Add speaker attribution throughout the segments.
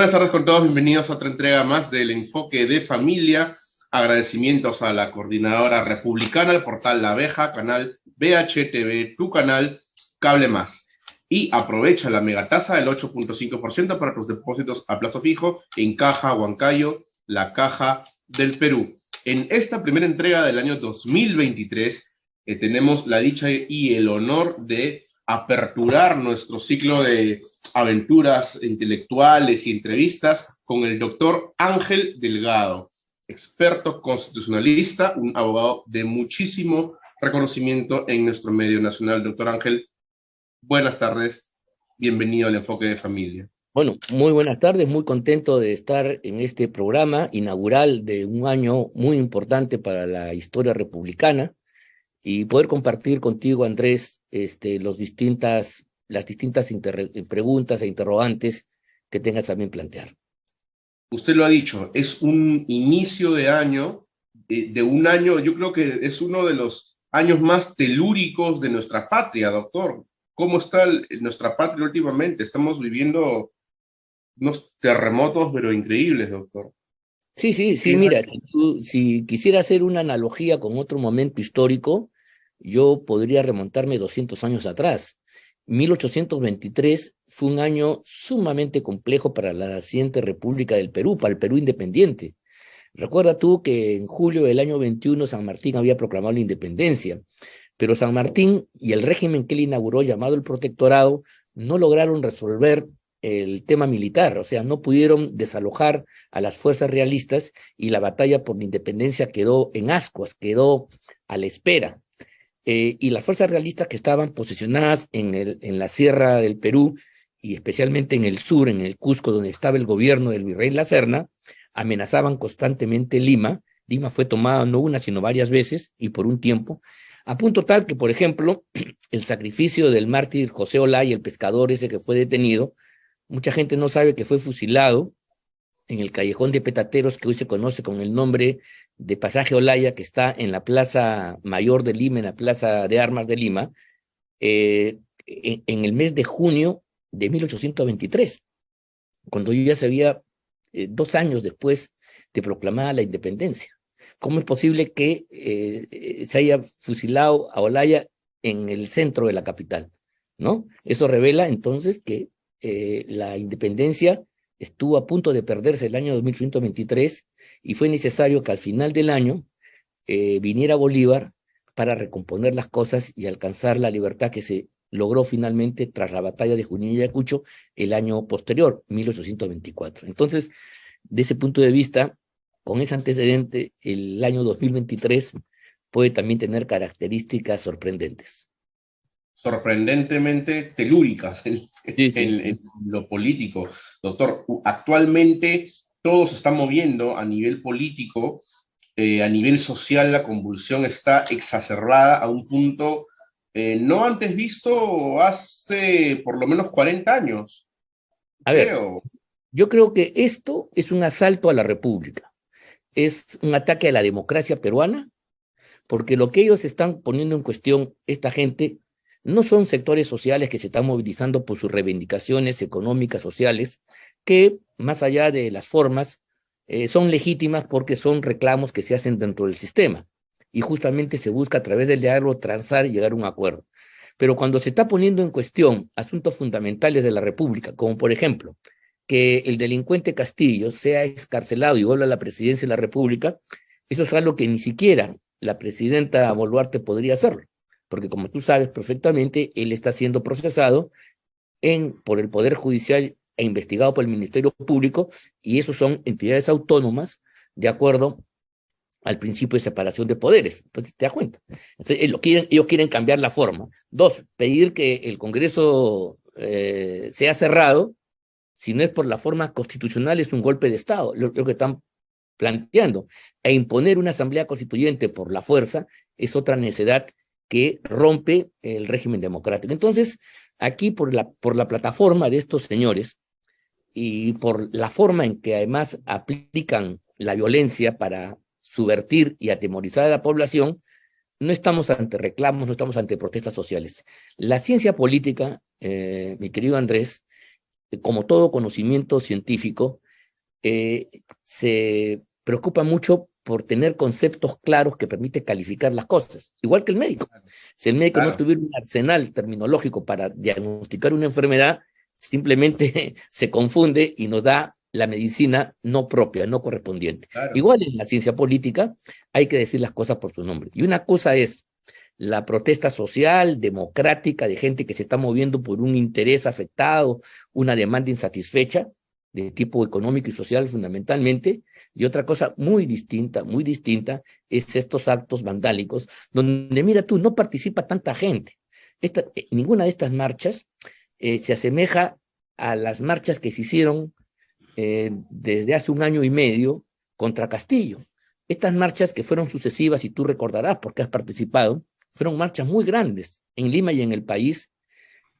Speaker 1: Buenas tardes con todos, bienvenidos a otra entrega más del Enfoque de Familia. Agradecimientos a la coordinadora republicana, el portal La Abeja, canal BHTV, tu canal Cable Más. Y aprovecha la megatasa del 8.5% para tus depósitos a plazo fijo en Caja Huancayo, la Caja del Perú. En esta primera entrega del año 2023 tenemos la dicha y el honor de aperturar nuestro ciclo de aventuras intelectuales y entrevistas con el doctor Ángel Delgado, experto constitucionalista, un abogado de muchísimo reconocimiento en nuestro medio nacional. Doctor Ángel, buenas tardes, bienvenido al Enfoque de Familia.
Speaker 2: Bueno, muy buenas tardes, muy contento de estar en este programa inaugural de un año muy importante para la historia republicana y poder compartir contigo, Andrés, las distintas preguntas e interrogantes que tengas a bien plantear.
Speaker 1: Usted lo ha dicho, es un inicio de año, de un año, yo creo que es uno de los años más telúricos de nuestra patria, doctor. ¿Cómo está nuestra patria últimamente? Estamos viviendo unos terremotos, pero increíbles, doctor.
Speaker 2: Sí, mira, si quisiera hacer una analogía con otro momento histórico, yo podría remontarme 200 años atrás. 1823 fue un año sumamente complejo para la naciente República del Perú, para el Perú independiente. Recuerda tú que en julio del año 21 San Martín había proclamado la independencia, pero San Martín y el régimen que él inauguró, llamado el Protectorado, no lograron resolver el tema militar, o sea, no pudieron desalojar a las fuerzas realistas y la batalla por la independencia quedó en ascuas, quedó a la espera. Y las fuerzas realistas que estaban posicionadas en la sierra del Perú y especialmente en el sur, en el Cusco, donde estaba el gobierno del virrey La Serna, amenazaban constantemente Lima. Lima fue tomada no una, sino varias veces y por un tiempo, a punto tal que, por ejemplo, el sacrificio del mártir José Olaya, el pescador ese que fue detenido, mucha gente no sabe que fue fusilado en el callejón de Petateros, que hoy se conoce con el nombre de Pasaje Olaya, que está en la Plaza Mayor de Lima, en la Plaza de Armas de Lima, en el mes de junio de 1823, cuando ya se había 2 años después de proclamada la independencia. ¿Cómo es posible que se haya fusilado a Olaya en el centro de la capital? ¿No? Eso revela entonces que la independencia estuvo a punto de perderse el año 2123 y fue necesario que al final del año viniera Bolívar para recomponer las cosas y alcanzar la libertad que se logró finalmente tras la batalla de Junín y Ayacucho el año posterior, 1824. Entonces, de ese punto de vista, con ese antecedente, el año 2023 puede también tener características sorprendentes.
Speaker 1: Sorprendentemente telúricas
Speaker 2: Sí.
Speaker 1: En lo político. Doctor, actualmente todo se está moviendo a nivel político, a nivel social la convulsión está exacerbada a un punto no antes visto hace por lo menos 40 años.
Speaker 2: A ver, yo creo que esto es un asalto a la República, es un ataque a la democracia peruana, porque lo que ellos están poniendo en cuestión, esta gente, no son sectores sociales que se están movilizando por sus reivindicaciones económicas, sociales, que más allá de las formas, son legítimas porque son reclamos que se hacen dentro del sistema. Y justamente se busca a través del diálogo transar y llegar a un acuerdo. Pero cuando se está poniendo en cuestión asuntos fundamentales de la República, como por ejemplo, que el delincuente Castillo sea excarcelado y vuelva a la presidencia de la República, eso es algo que ni siquiera la presidenta Boluarte podría hacerlo, porque como tú sabes perfectamente, él está siendo procesado por el Poder Judicial e investigado por el Ministerio Público, y esos son entidades autónomas de acuerdo al principio de separación de poderes. Entonces, te das cuenta. Entonces, ellos quieren cambiar la forma. 2, pedir que el Congreso sea cerrado, si no es por la forma constitucional, es un golpe de Estado, lo que están planteando. E imponer una asamblea constituyente por la fuerza es otra necedad que rompe el régimen democrático. Entonces, aquí por la plataforma de estos señores y por la forma en que además aplican la violencia para subvertir y atemorizar a la población, no estamos ante reclamos, no estamos ante protestas sociales. La ciencia política, mi querido Andrés, como todo conocimiento científico, se preocupa mucho por tener conceptos claros que permiten calificar las cosas, igual que el médico. Si el médico no tuviera un arsenal terminológico para diagnosticar una enfermedad, simplemente se confunde y nos da la medicina no propia, no correspondiente. Igual en la ciencia política hay que decir las cosas por su nombre. Y una cosa es la protesta social, democrática, de gente que se está moviendo por un interés afectado, una demanda insatisfecha, de tipo económico y social fundamentalmente, y otra cosa muy distinta, es estos actos vandálicos, donde mira tú, no participa tanta gente. Ninguna de estas marchas se asemeja a las marchas que se hicieron desde hace 1 año y medio contra Castillo. Estas marchas que fueron sucesivas, y tú recordarás porque has participado, fueron marchas muy grandes en Lima y en el país,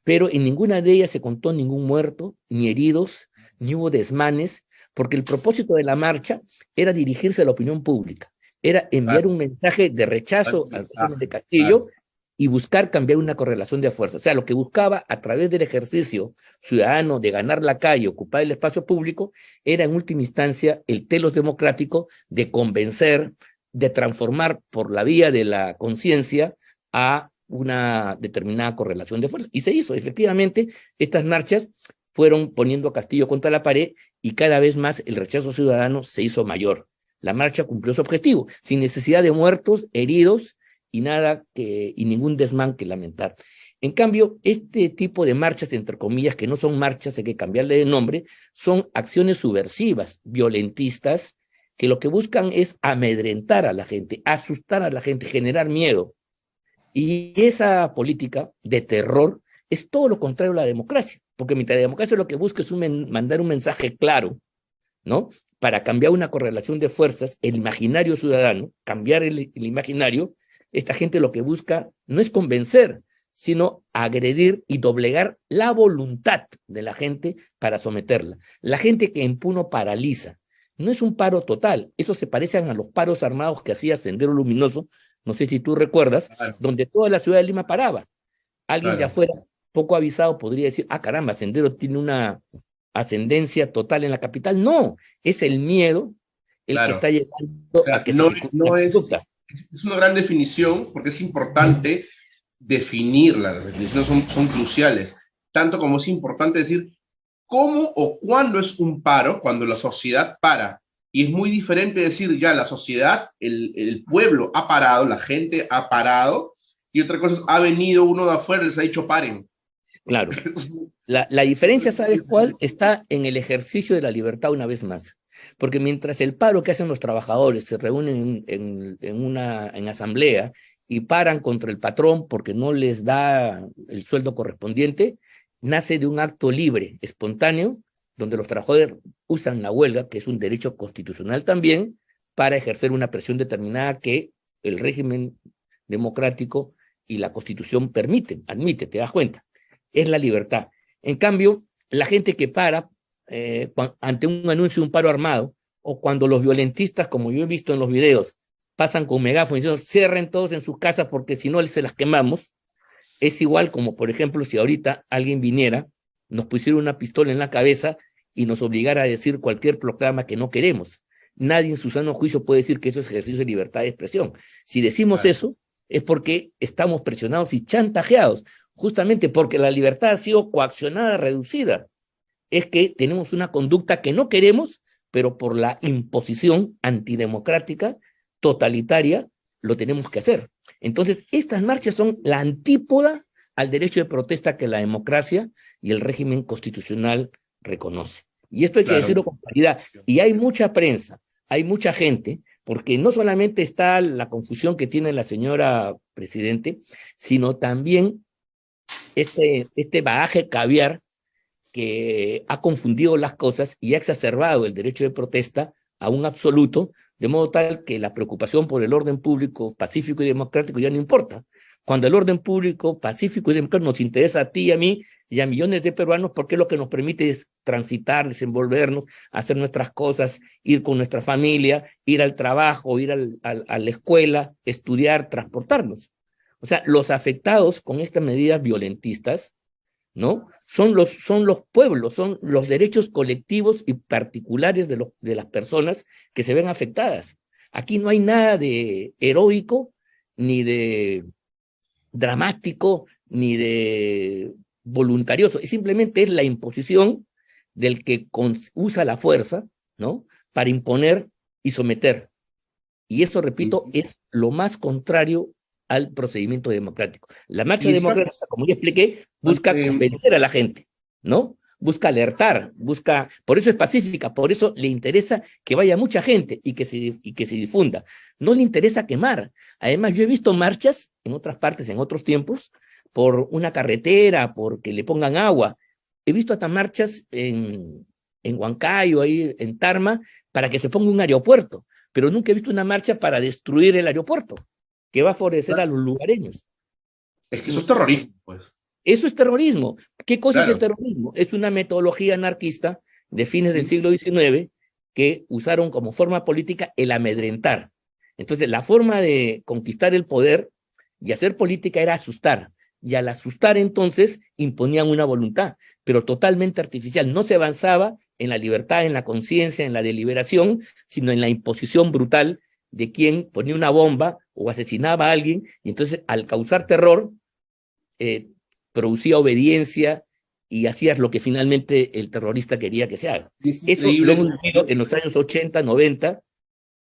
Speaker 2: pero en ninguna de ellas se contó ningún muerto, ni heridos, ni hubo desmanes, porque el propósito de la marcha era dirigirse a la opinión pública, era enviar un mensaje de rechazo al régimen de Castillo y buscar cambiar una correlación de fuerzas. O sea, lo que buscaba a través del ejercicio ciudadano de ganar la calle, ocupar el espacio público, era en última instancia el telos democrático de convencer, de transformar por la vía de la conciencia a una determinada correlación de fuerzas. Y se hizo, efectivamente, estas marchas fueron poniendo a Castillo contra la pared y cada vez más el rechazo ciudadano se hizo mayor. La marcha cumplió su objetivo, sin necesidad de muertos, heridos y ningún desmán que lamentar. En cambio, este tipo de marchas, entre comillas, que no son marchas, hay que cambiarle de nombre, son acciones subversivas, violentistas, que lo que buscan es amedrentar a la gente, asustar a la gente, generar miedo. Y esa política de terror es todo lo contrario a la democracia, porque mientras la democracia lo que busca es mandar un mensaje claro, ¿no? Para cambiar una correlación de fuerzas, el imaginario ciudadano, cambiar el imaginario, esta gente lo que busca no es convencer, sino agredir y doblegar la voluntad de la gente para someterla. La gente que en Puno paraliza. No es un paro total, eso se parece a los paros armados que hacía Sendero Luminoso, no sé si tú recuerdas, donde toda la ciudad de Lima paraba. Alguien de afuera, poco avisado, podría decir, caramba, Sendero tiene una ascendencia total en la capital. No, es el miedo el que está llegando a que
Speaker 1: se conducta. Es una gran definición, porque es importante definirla, las definiciones son cruciales, tanto como es importante decir cómo o cuándo es un paro, cuando la sociedad para. Y es muy diferente decir, ya la sociedad, el pueblo ha parado, la gente ha parado, y otra cosa es, ha venido uno de afuera y les ha dicho paren.
Speaker 2: Claro. La diferencia, ¿sabes cuál? Está en el ejercicio de la libertad una vez más. Porque mientras el paro que hacen los trabajadores se reúnen en asamblea y paran contra el patrón porque no les da el sueldo correspondiente, nace de un acto libre, espontáneo, donde los trabajadores usan la huelga, que es un derecho constitucional también, para ejercer una presión determinada que el régimen democrático y la Constitución permiten, admite, te das cuenta. Es la libertad. En cambio, la gente que para ante un anuncio de un paro armado, o cuando los violentistas, como yo he visto en los videos, pasan con megáfono diciendo cierren todos en sus casas porque si no se las quemamos, es igual como, por ejemplo, si ahorita alguien viniera, nos pusiera una pistola en la cabeza y nos obligara a decir cualquier proclama que no queremos. Nadie en su sano juicio puede decir que eso es ejercicio de libertad de expresión. Si decimos eso, es porque estamos presionados y chantajeados, justamente porque la libertad ha sido coaccionada, reducida. Es que tenemos una conducta que no queremos, pero por la imposición antidemocrática, totalitaria, lo tenemos que hacer. Entonces, estas marchas son la antípoda al derecho de protesta que la democracia y el régimen constitucional reconoce. Y esto hay que decirlo con claridad. Y hay mucha prensa, hay mucha gente, porque no solamente está la confusión que tiene la señora presidente, sino también este bagaje caviar que ha confundido las cosas y ha exacerbado el derecho de protesta a un absoluto, de modo tal que la preocupación por el orden público, pacífico y democrático ya no importa. Cuando el orden público, pacífico y democrático nos interesa a ti y a mí y a millones de peruanos, porque lo que nos permite es transitar, desenvolvernos, hacer nuestras cosas, ir con nuestra familia, ir al trabajo, ir a la escuela, estudiar, transportarnos. O sea, los afectados con estas medidas violentistas ¿no? Son los pueblos, son los derechos colectivos y particulares de las personas que se ven afectadas. Aquí no hay nada de heroico, ni de dramático, ni de voluntarioso. Simplemente es la imposición del que usa la fuerza, ¿no? Para imponer y someter. Y eso, repito, es lo más contrario al procedimiento democrático. La marcha democrática, como ya expliqué, busca convencer a la gente, ¿no? Busca alertar, por eso es pacífica, por eso le interesa que vaya mucha gente y que se difunda. No le interesa quemar. Además, yo he visto marchas en otras partes, en otros tiempos, por una carretera, porque le pongan agua. He visto hasta marchas en Huancayo, ahí en Tarma, para que se ponga un aeropuerto, pero nunca he visto una marcha para destruir el aeropuerto, que va a favorecer a los lugareños.
Speaker 1: Es que eso es terrorismo, pues.
Speaker 2: Eso es terrorismo. ¿Qué cosa es el terrorismo? Es una metodología anarquista de fines del siglo XIX que usaron como forma política el amedrentar. Entonces, la forma de conquistar el poder y hacer política era asustar. Y al asustar, entonces, imponían una voluntad, pero totalmente artificial. No se avanzaba en la libertad, en la conciencia, en la deliberación, sino en la imposición brutal de quien ponía una bomba o asesinaba a alguien, y entonces, al causar terror, producía obediencia y hacías lo que finalmente el terrorista quería que se haga. Eso lo hemos vivido en los años 80, 90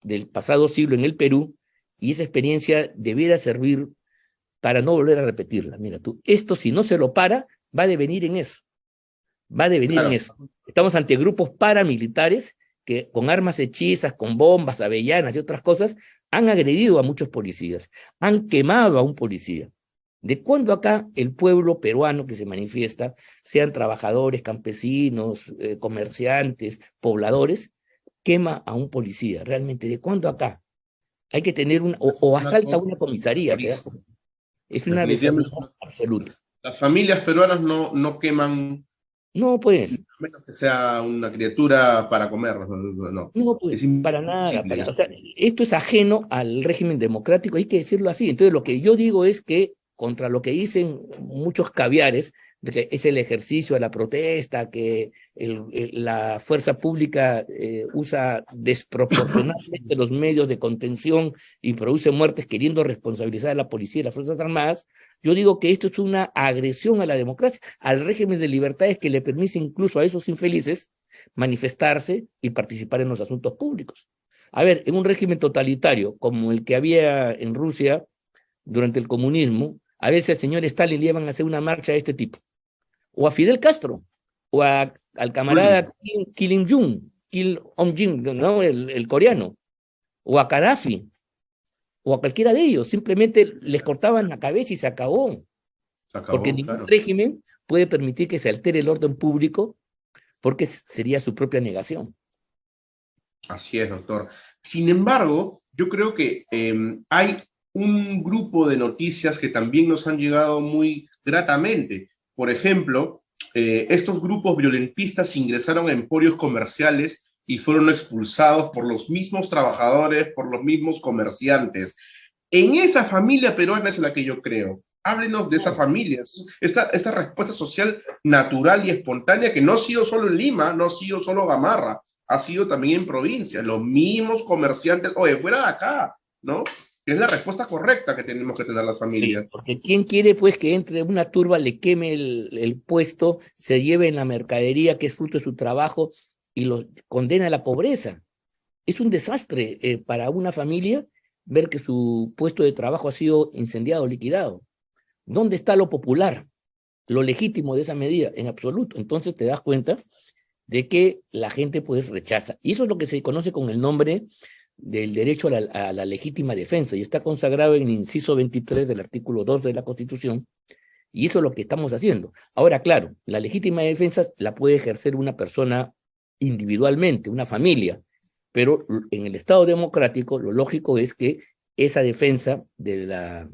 Speaker 2: del pasado siglo en el Perú, y esa experiencia debiera servir para no volver a repetirla. Mira tú, esto si no se lo para, va a devenir en eso. Va a devenir en eso. Estamos ante grupos paramilitares que con armas hechizas, con bombas, avellanas y otras cosas, han agredido a muchos policías, han quemado a un policía. ¿De cuándo acá el pueblo peruano que se manifiesta, sean trabajadores, campesinos, comerciantes, pobladores, quema a un policía? Realmente, ¿de cuándo acá? Hay que tener o asalta una comisaría. Es una desigualdad absoluta.
Speaker 1: Las familias peruanas no queman.
Speaker 2: No, pues.
Speaker 1: A menos que sea una criatura para comer.
Speaker 2: No, pues, para nada. O sea, esto es ajeno al régimen democrático, hay que decirlo así. Entonces, lo que yo digo es que contra lo que dicen muchos caviares, de que es el ejercicio de la protesta, que la fuerza pública usa desproporcionadamente los medios de contención y produce muertes queriendo responsabilizar a la policía y las Fuerzas Armadas, yo digo que esto es una agresión a la democracia, al régimen de libertades que le permite incluso a esos infelices manifestarse y participar en los asuntos públicos. A ver, en un régimen totalitario como el que había en Rusia durante el comunismo, a ver si al señor Stalin le iban a hacer una marcha de este tipo, o a Fidel Castro, o al camarada Kim Jong-un, ¿no? el coreano, o a Gaddafi, o a cualquiera de ellos, simplemente les cortaban la cabeza y se acabó. Porque ningún régimen puede permitir que se altere el orden público, porque sería su propia negación.
Speaker 1: Así es, doctor. Sin embargo, yo creo que hay un grupo de noticias que también nos han llegado muy gratamente. Por ejemplo, estos grupos violentistas ingresaron a emporios comerciales y fueron expulsados por los mismos trabajadores, por los mismos comerciantes. En esa familia peruana es la que yo creo. Háblenos de esa familia, esta respuesta social natural y espontánea que no ha sido solo en Lima, no ha sido solo Gamarra, ha sido también en provincia. Los mismos comerciantes, oye, fuera de acá, ¿no? Es la respuesta correcta que tenemos que tener las familias.
Speaker 2: Sí, porque ¿quién quiere pues que entre una turba, le queme el puesto, se lleve en la mercadería que es fruto de su trabajo y los condena a la pobreza? Es un desastre para una familia ver que su puesto de trabajo ha sido incendiado, liquidado. ¿Dónde está lo popular, lo legítimo de esa medida? En absoluto. Entonces te das cuenta de que la gente pues rechaza. Y eso es lo que se conoce con el nombre del derecho a la legítima defensa, y está consagrado en el inciso 23 del artículo 2 de la Constitución, y eso es lo que estamos haciendo. Ahora, claro, la legítima defensa la puede ejercer una persona individualmente, una familia, pero en el Estado democrático lo lógico es que esa defensa de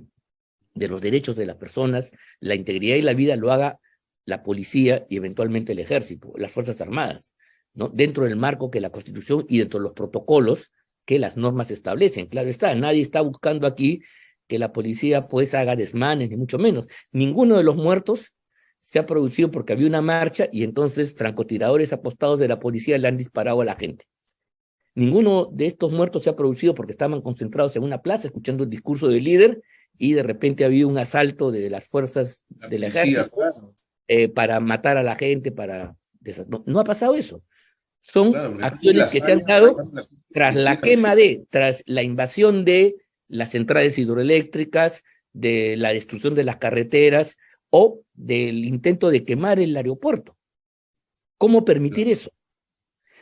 Speaker 2: los derechos de las personas, la integridad y la vida, lo haga la policía y eventualmente el ejército, las Fuerzas Armadas, ¿no? Dentro del marco que la Constitución y dentro de los protocolos que las normas establecen. Claro está, nadie está buscando aquí que la policía pues haga desmanes, ni mucho menos. Ninguno de los muertos se ha producido porque había una marcha y entonces francotiradores apostados de la policía le han disparado a la gente. Ninguno de estos muertos se ha producido porque estaban concentrados en una plaza escuchando el discurso del líder y de repente había un asalto de las fuerzas del ejército para matar a la gente, no ha pasado eso. Son acciones que se han dado tras la quema tras la invasión de las centrales hidroeléctricas, de la destrucción de las carreteras o del intento de quemar el aeropuerto. ¿Cómo permitir eso?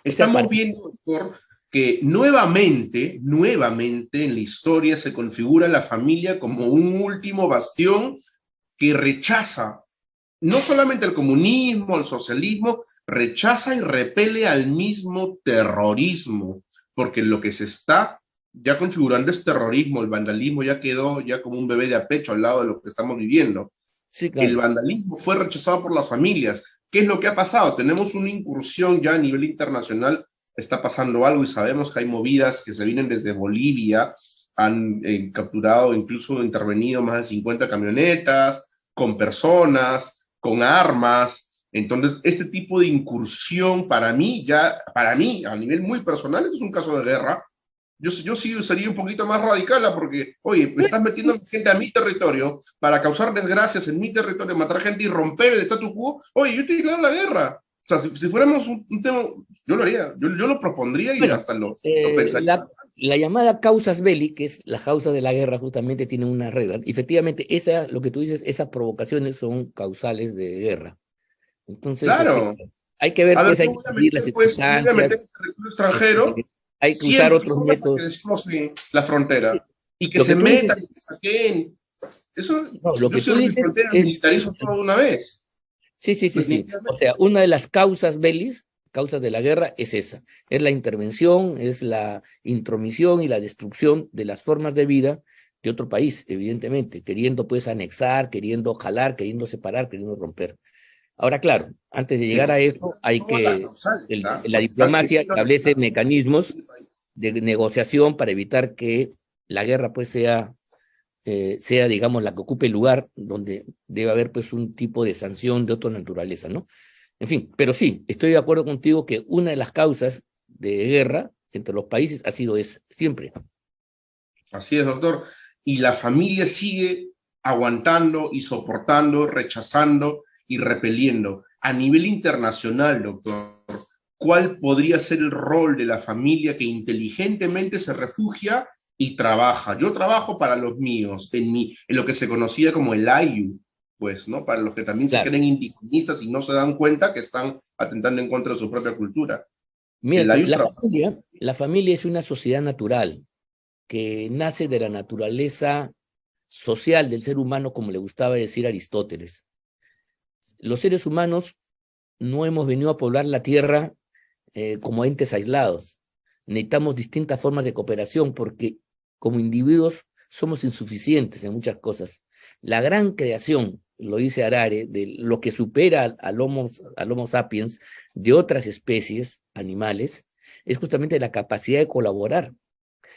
Speaker 1: Estamos viendo, doctor, que nuevamente en la historia se configura la familia como un último bastión que rechaza no solamente el comunismo, el socialismo, rechaza y repele al mismo terrorismo, porque lo que se está ya configurando es terrorismo, el vandalismo ya quedó ya como un bebé de a pecho al lado de lo que estamos viviendo. Sí, claro. El vandalismo fue rechazado por las familias. ¿Qué es lo que ha pasado? Tenemos una incursión ya a nivel internacional, está pasando algo y sabemos que hay movidas que se vienen desde Bolivia, han capturado, incluso intervenido más de 50 camionetas, con personas, con armas. Entonces, este tipo de incursión para mí, a nivel muy personal, esto es un caso de guerra. Yo sí sería un poquito más radical, porque, oye, me estás metiendo gente a mi territorio para causar desgracias en mi territorio, matar gente y romper el statu quo. Oye, yo te declaro la guerra. O sea, si fuéramos un tema, yo lo haría, yo lo propondría y hasta lo pensaría.
Speaker 2: La llamada causas belli, que es la causa de la guerra, justamente tiene una regla. Efectivamente, lo que tú dices, esas provocaciones son causales de guerra. Entonces,
Speaker 1: claro.
Speaker 2: Hay que ver, pues, hay que medir las circunstancias.
Speaker 1: Extranjero,
Speaker 2: hay que usar otros métodos.
Speaker 1: Que desplocen la frontera y que se metan, que saquen. Eso,
Speaker 2: no, lo que tú dices
Speaker 1: es militarizo todo de una vez.
Speaker 2: Sí. O sea, una de las causas belis, causas de la guerra, es esa. Es la intervención, es la intromisión y la destrucción de las formas de vida de otro país, evidentemente, queriendo pues anexar, queriendo jalar, queriendo separar, queriendo romper. Ahora, claro, antes de llegar a eso, hay que, la diplomacia establece mecanismos de negociación para evitar que la guerra pues sea, digamos, la que ocupe el lugar donde debe haber pues un tipo de sanción de otra naturaleza, ¿no? En fin, pero sí, estoy de acuerdo contigo que una de las causas de guerra entre los países ha sido esa, siempre.
Speaker 1: Así es, doctor. Y la familia sigue aguantando y soportando, rechazando y repeliendo. A nivel internacional, doctor, ¿cuál podría ser el rol de la familia que inteligentemente se refugia y trabaja? Yo trabajo para los míos, en lo que se conocía como el AYU, pues, ¿no? Para los que también se creen indigenistas y no se dan cuenta que están atentando en contra de su propia cultura.
Speaker 2: Mira, la familia es una sociedad natural que nace de la naturaleza social del ser humano, como le gustaba decir Aristóteles. Los seres humanos no hemos venido a poblar la tierra como entes aislados. Necesitamos distintas formas de cooperación porque como individuos somos insuficientes en muchas cosas. La gran creación, lo dice Harari, de lo que supera al Homo sapiens de otras especies animales, es justamente la capacidad de colaborar.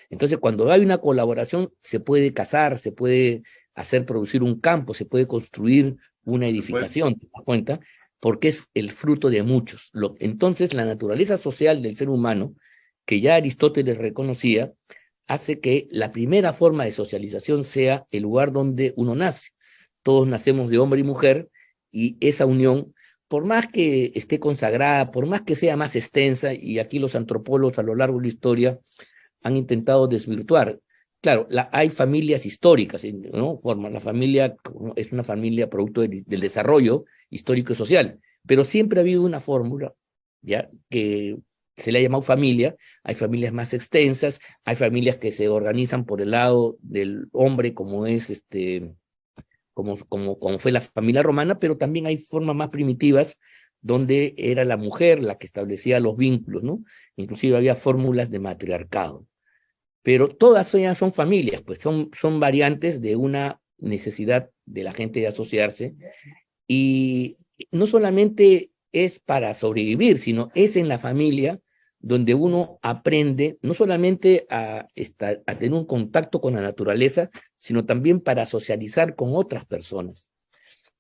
Speaker 2: Entonces, cuando hay una colaboración, se puede cazar, se puede hacer producir un campo, se puede construir una edificación, ¿te das cuenta? Porque es el fruto de muchos. Entonces, la naturaleza social del ser humano, que ya Aristóteles reconocía, hace que la primera forma de socialización sea el lugar donde uno nace. Todos nacemos de hombre y mujer, y esa unión, por más que esté consagrada, por más que sea más extensa, y aquí los antropólogos a lo largo de la historia han intentado desvirtuar. Claro, hay familias históricas, ¿no? La familia es una familia producto del desarrollo histórico y social, pero siempre ha habido una fórmula, ¿ya? Que se le ha llamado familia. Hay familias más extensas, hay familias que se organizan por el lado del hombre, como es como fue la familia romana, pero también hay formas más primitivas donde era la mujer la que establecía los vínculos, ¿no? Inclusive había fórmulas de matriarcado. Pero todas ellas son familias, pues son variantes de una necesidad de la gente de asociarse, y no solamente es para sobrevivir, sino es en la familia donde uno aprende no solamente a tener un contacto con la naturaleza, sino también para socializar con otras personas.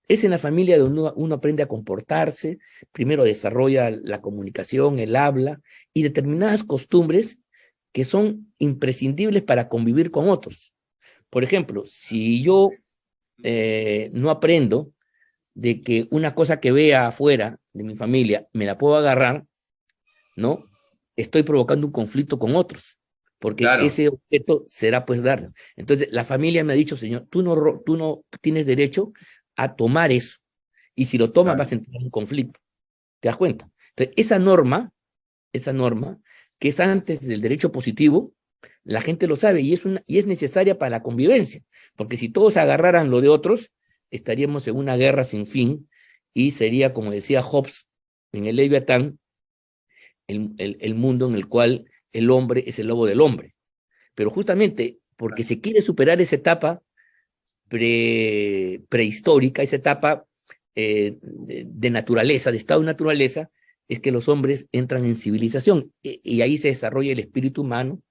Speaker 2: Es en la familia donde uno aprende a comportarse, primero desarrolla la comunicación, el habla y determinadas costumbres que son imprescindibles para convivir con otros. Por ejemplo, si yo no aprendo de que una cosa que vea afuera de mi familia me la puedo agarrar, ¿no? Estoy provocando un conflicto con otros, porque
Speaker 1: Claro,
Speaker 2: ese objeto será pues darlo. Entonces, la familia me ha dicho, señor, tú no tienes derecho a tomar eso, y si lo tomas vas
Speaker 1: claro.
Speaker 2: a entrar en un conflicto, ¿te das cuenta? Entonces, esa norma, que es antes del derecho positivo, la gente lo sabe y es necesaria para la convivencia, porque si todos agarraran lo de otros, estaríamos en una guerra sin fin y sería, como decía Hobbes en el Leviatán, el mundo en el cual el hombre es el lobo del hombre. Pero justamente porque se quiere superar esa etapa prehistórica, esa etapa de naturaleza, de estado de naturaleza, es que los hombres entran en civilización y ahí se desarrolla el espíritu humano,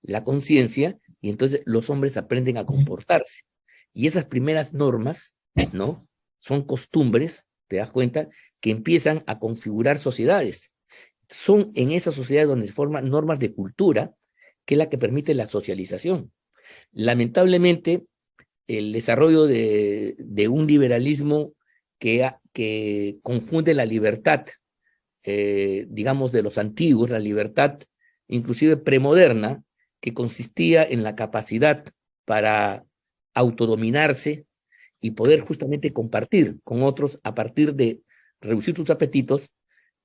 Speaker 2: la conciencia, y entonces los hombres aprenden a comportarse. Y esas primeras normas, ¿no? Son costumbres, te das cuenta, que empiezan a configurar sociedades. Son en esas sociedades donde se forman normas de cultura, que es la que permite la socialización. Lamentablemente, el desarrollo de un liberalismo que confunde la libertad, digamos, de los antiguos, la libertad inclusive premoderna, que consistía en la capacidad para autodominarse y poder justamente compartir con otros a partir de reducir tus apetitos,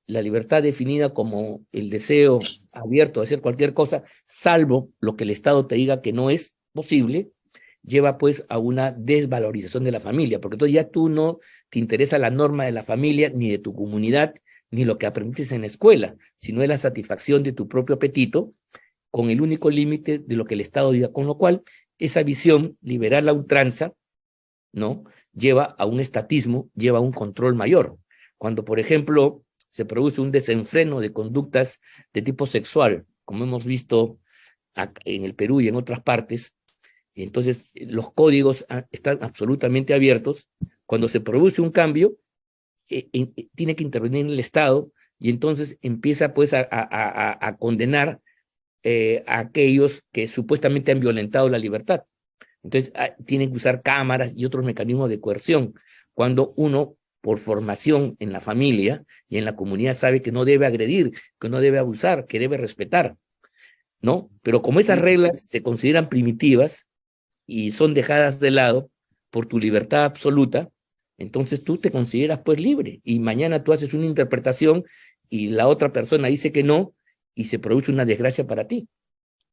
Speaker 2: la libertad definida como el deseo abierto de hacer cualquier cosa, salvo lo que el Estado te diga que no es posible, lleva pues a una desvalorización de la familia, porque entonces ya tú no te interesa la norma de la familia, ni de tu comunidad, ni lo que aprendiste en la escuela, sino es la satisfacción de tu propio apetito, con el único límite de lo que el Estado diga, con lo cual esa visión liberal a ultranza, ¿no? Lleva a un estatismo, lleva a un control mayor. Cuando, por ejemplo, se produce un desenfreno de conductas de tipo sexual, como hemos visto en el Perú y en otras partes, entonces los códigos están absolutamente abiertos. Cuando se produce un cambio, tiene que intervenir el Estado y entonces empieza pues a condenar a aquellos que supuestamente han violentado la libertad. Entonces tienen que usar cámaras y otros mecanismos de coerción, cuando uno, por formación en la familia y en la comunidad, sabe que no debe agredir, que no debe abusar, que debe respetar, ¿no? Pero como esas reglas se consideran primitivas y son dejadas de lado por tu libertad absoluta, entonces tú te consideras pues libre y mañana tú haces una interpretación y la otra persona dice que no y se produce una desgracia para ti.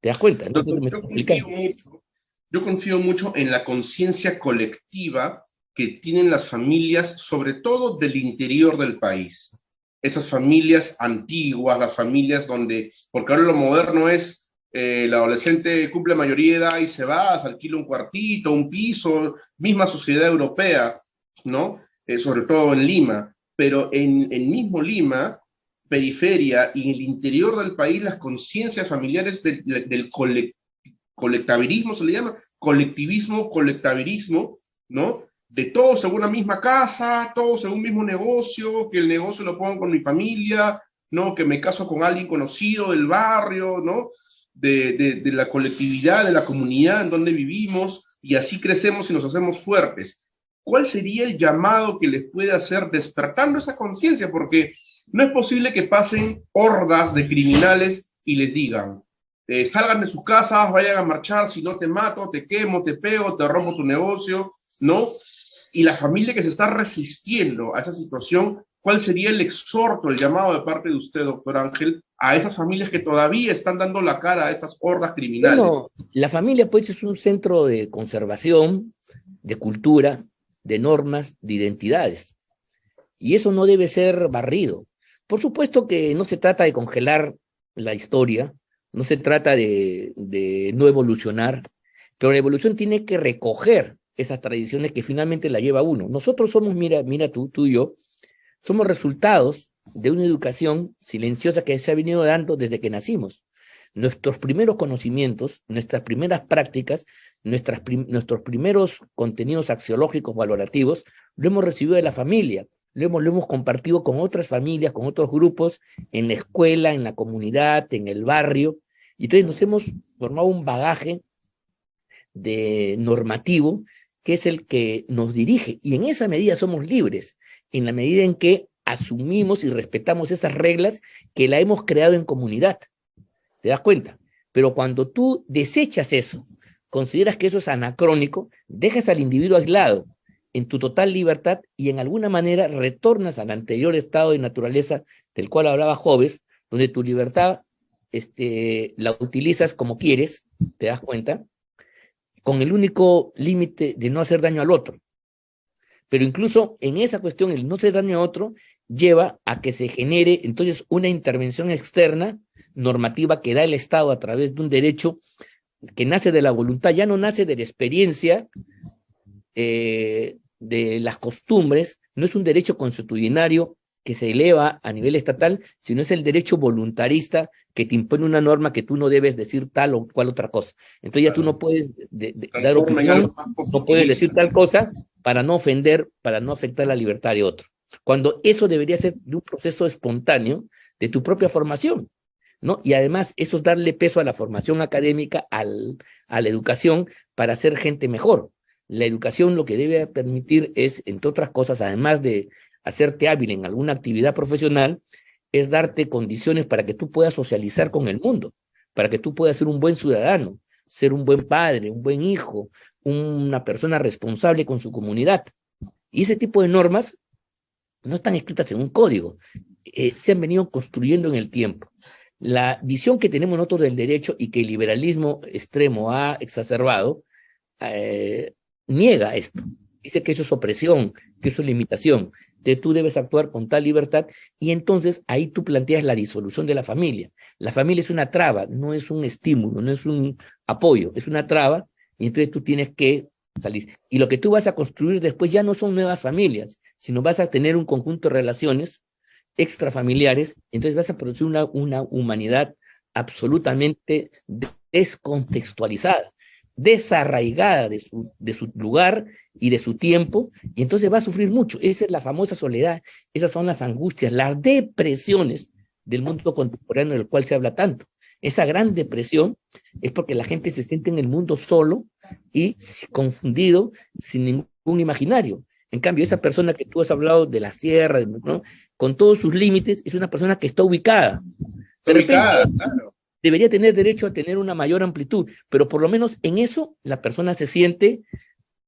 Speaker 2: ¿Te das cuenta? No sé si me estoy explicando.
Speaker 1: Yo confío mucho en la conciencia colectiva que tienen las familias, sobre todo del interior del país. Esas familias antiguas, las familias donde, porque ahora lo moderno es el adolescente cumple mayoría de edad y se va, se alquila un cuartito, un piso, misma sociedad europea, ¿no? Sobre todo en Lima, pero en mismo Lima, periferia y en el interior del país, las conciencias familiares del colectivismo, se le llama, colectivismo, colectivismo, ¿no? De todos en una misma casa, todos en un mismo negocio, que el negocio lo pongo con mi familia, ¿no? Que me caso con alguien conocido del barrio, ¿no? De la colectividad, de la comunidad en donde vivimos, y así crecemos y nos hacemos fuertes. ¿Cuál sería el llamado que les puede hacer despertando esa conciencia? Porque no es posible que pasen hordas de criminales y les digan, salgan de sus casas, vayan a marchar, si no te mato, te quemo, te pego, te rompo tu negocio, ¿no? Y la familia que se está resistiendo a esa situación, ¿cuál sería el exhorto, el llamado de parte de usted, doctor Ángel, a esas familias que todavía están dando la cara a estas hordas criminales?
Speaker 2: Bueno, la familia pues es un centro de conservación, de cultura, de normas, de identidades. Y eso no debe ser barrido. Por supuesto que no se trata de congelar la historia, no se trata de no evolucionar, pero la evolución tiene que recoger esas tradiciones que finalmente la lleva uno. Nosotros somos, mira tú y yo, somos resultados de una educación silenciosa que se ha venido dando desde que nacimos. Nuestros primeros conocimientos, nuestras primeras prácticas, nuestros primeros contenidos axiológicos valorativos, lo hemos recibido de la familia, lo hemos compartido con otras familias, con otros grupos, en la escuela, en la comunidad, en el barrio, y entonces nos hemos formado un bagaje normativo que es el que nos dirige, y en esa medida somos libres, en la medida en que asumimos y respetamos esas reglas que la hemos creado en comunidad. ¿Te das cuenta? Pero cuando tú desechas eso, consideras que eso es anacrónico, dejas al individuo aislado en tu total libertad y en alguna manera retornas al anterior estado de naturaleza del cual hablaba Hobbes, donde tu libertad la utilizas como quieres, ¿te das cuenta? Con el único límite de no hacer daño al otro. Pero incluso en esa cuestión, el no hacer daño a otro lleva a que se genere entonces una intervención externa normativa que da el Estado a través de un derecho que nace de la voluntad, ya no nace de la experiencia, de las costumbres, no es un derecho consuetudinario que se eleva a nivel estatal, sino es el derecho voluntarista que te impone una norma que tú no debes decir tal o cual otra cosa. Entonces ya tú no puedes dar opinión, no puedes decir tal cosa para no ofender, para no afectar la libertad de otro. Cuando eso debería ser de un proceso espontáneo de tu propia formación, ¿no? Y además eso es darle peso a la formación académica, a la educación, para ser gente mejor. La educación lo que debe permitir es, entre otras cosas, además de hacerte hábil en alguna actividad profesional, es darte condiciones para que tú puedas socializar con el mundo, para que tú puedas ser un buen ciudadano, ser un buen padre, un buen hijo, una persona responsable con su comunidad. Y ese tipo de normas no están escritas en un código, se han venido construyendo en el tiempo. La visión que tenemos nosotros del derecho y que el liberalismo extremo ha exacerbado, niega esto. Dice que eso es opresión, que eso es limitación, que tú debes actuar con tal libertad, y entonces ahí tú planteas la disolución de la familia. La familia es una traba, no es un estímulo, no es un apoyo, es una traba, y entonces tú tienes que salir. Y lo que tú vas a construir después ya no son nuevas familias, sino vas a tener un conjunto de relaciones extrafamiliares, entonces vas a producir una humanidad absolutamente descontextualizada, desarraigada de su lugar y de su tiempo, y entonces va a sufrir mucho. Esa es la famosa soledad, esas son las angustias, las depresiones del mundo contemporáneo del cual se habla tanto. Esa gran depresión es porque la gente se siente en el mundo solo y confundido, sin ningún imaginario. En cambio, esa persona que tú has hablado de la sierra, ¿no?, con todos sus límites, es una persona que está ubicada. Pero claro, debería tener derecho a tener una mayor amplitud, pero por lo menos en eso la persona se siente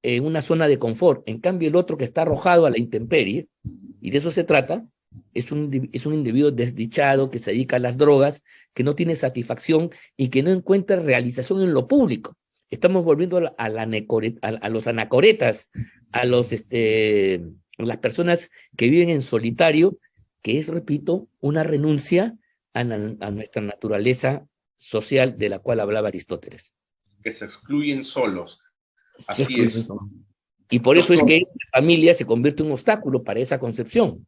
Speaker 2: en una zona de confort. En cambio, el otro que está arrojado a la intemperie, y de eso se trata, es un individuo desdichado que se dedica a las drogas, que no tiene satisfacción y que no encuentra realización en lo público. Estamos volviendo a los anacoretas, a las personas que viven en solitario, que es, repito, una renuncia a nuestra naturaleza social de la cual hablaba Aristóteles.
Speaker 1: Que se excluyen solos. Así es.
Speaker 2: Y por eso es que la familia se convierte en un obstáculo para esa concepción.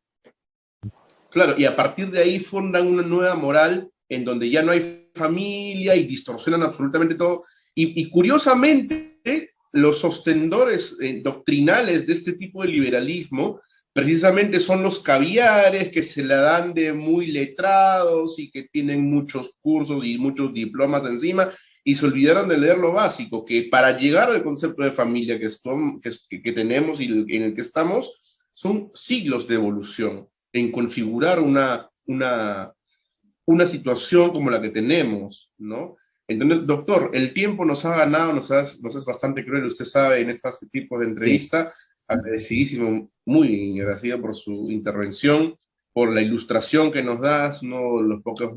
Speaker 1: Claro, y a partir de ahí fundan una nueva moral en donde ya no hay familia y distorsionan absolutamente todo. Y curiosamente, los sostenedores doctrinales de este tipo de liberalismo precisamente son los caviares que se la dan de muy letrados y que tienen muchos cursos y muchos diplomas encima, y se olvidaron de leer lo básico, que para llegar al concepto de familia que tenemos y en el que estamos, son siglos de evolución en configurar una situación como la que tenemos, ¿no? Entonces, doctor, el tiempo nos ha ganado, nos es bastante cruel, usted sabe, en este tipo de entrevista. Sí. Agradecidísimo, muy agradecido por su intervención, por la ilustración que nos das, ¿no? Los pocas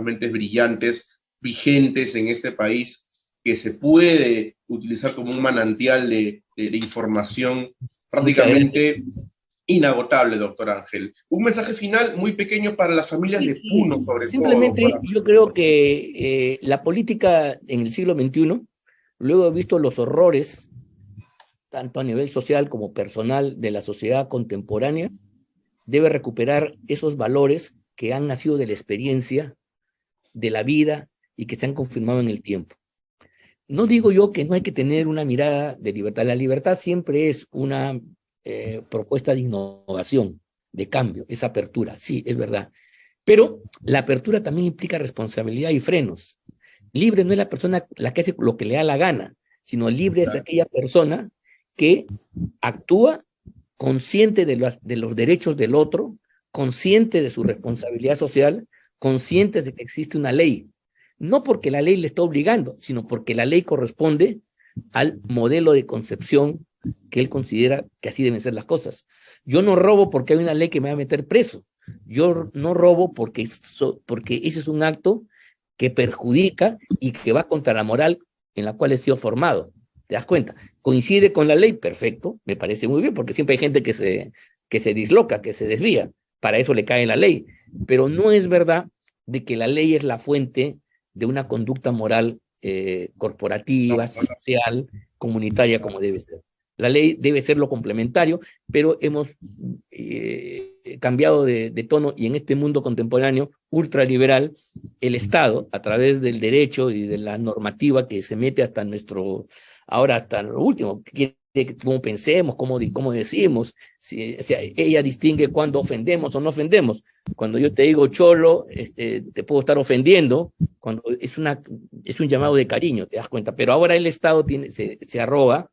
Speaker 1: mentes brillantes, vigentes en este país, que se puede utilizar como un manantial de información prácticamente inagotable, doctor Ángel. Un mensaje final muy pequeño para las familias de Puno, sobre
Speaker 2: simplemente, todo. Yo creo que la política en el siglo XXI, luego he visto los horrores, tanto a nivel social como personal, de la sociedad contemporánea, debe recuperar esos valores que han nacido de la experiencia, de la vida, y que se han confirmado en el tiempo. No digo yo que no hay que tener una mirada de libertad. La libertad siempre es una propuesta de innovación, de cambio, es apertura, sí, es verdad. Pero la apertura también implica responsabilidad y frenos. Libre no es la persona la que hace lo que le da la gana, sino libre es aquella persona que actúa consciente de los derechos del otro, consciente de su responsabilidad social, consciente de que existe una ley. No porque la ley le está obligando, sino porque la ley corresponde al modelo de concepción que él considera que así deben ser las cosas. Yo no robo porque hay una ley que me va a meter preso. Yo no robo porque ese es un acto que perjudica y que va contra la moral en la cual he sido formado. ¿Te das cuenta? ¿Coincide con la ley? Perfecto, me parece muy bien, porque siempre hay gente que se disloca, que se desvía. Para eso le cae la ley. Pero no es verdad de que la ley es la fuente de una conducta moral corporativa, social, comunitaria, como debe ser. La ley debe ser lo complementario, pero hemos cambiado de tono, y en este mundo contemporáneo ultraliberal, el Estado, a través del derecho y de la normativa que se mete hasta ahora hasta lo último, que quiere cómo pensemos, cómo decimos, o sea, ella distingue cuándo ofendemos o no ofendemos. Cuando yo te digo cholo, te puedo estar ofendiendo, cuando es un llamado de cariño, te das cuenta, pero ahora el Estado se arroga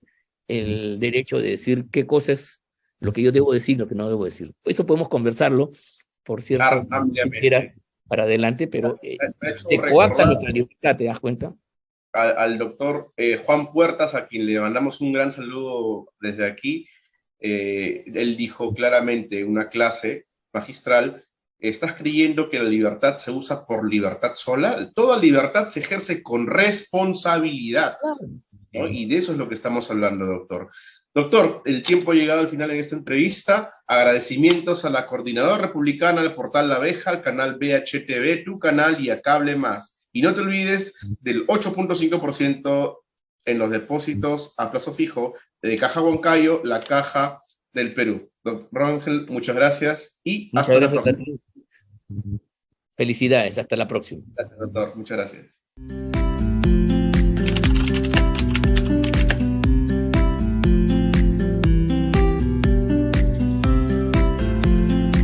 Speaker 2: el derecho de decir qué cosas, lo que yo debo decir, lo que no debo decir. Esto podemos conversarlo, por cierto, si quieras, para adelante, pero se coarta nuestra libertad, ¿te das cuenta?
Speaker 1: Al doctor Juan Puertas, a quien le mandamos un gran saludo desde aquí. Él dijo claramente en una clase magistral: ¿estás creyendo que la libertad se usa por libertad sola? Toda libertad se ejerce con responsabilidad, ¿no? Y de eso es lo que estamos hablando, doctor. Doctor, el tiempo ha llegado al final en esta entrevista. Agradecimientos a la Coordinadora Republicana, al portal La Abeja, al canal BHTV, tu canal, y a Cable Más. Y no te olvides del 8.5% en los depósitos a plazo fijo de Caja Huancayo, la Caja del Perú. Doctor Ángel, muchas gracias y hasta la próxima.
Speaker 2: Felicidades, hasta la próxima.
Speaker 1: Gracias, doctor. Muchas gracias.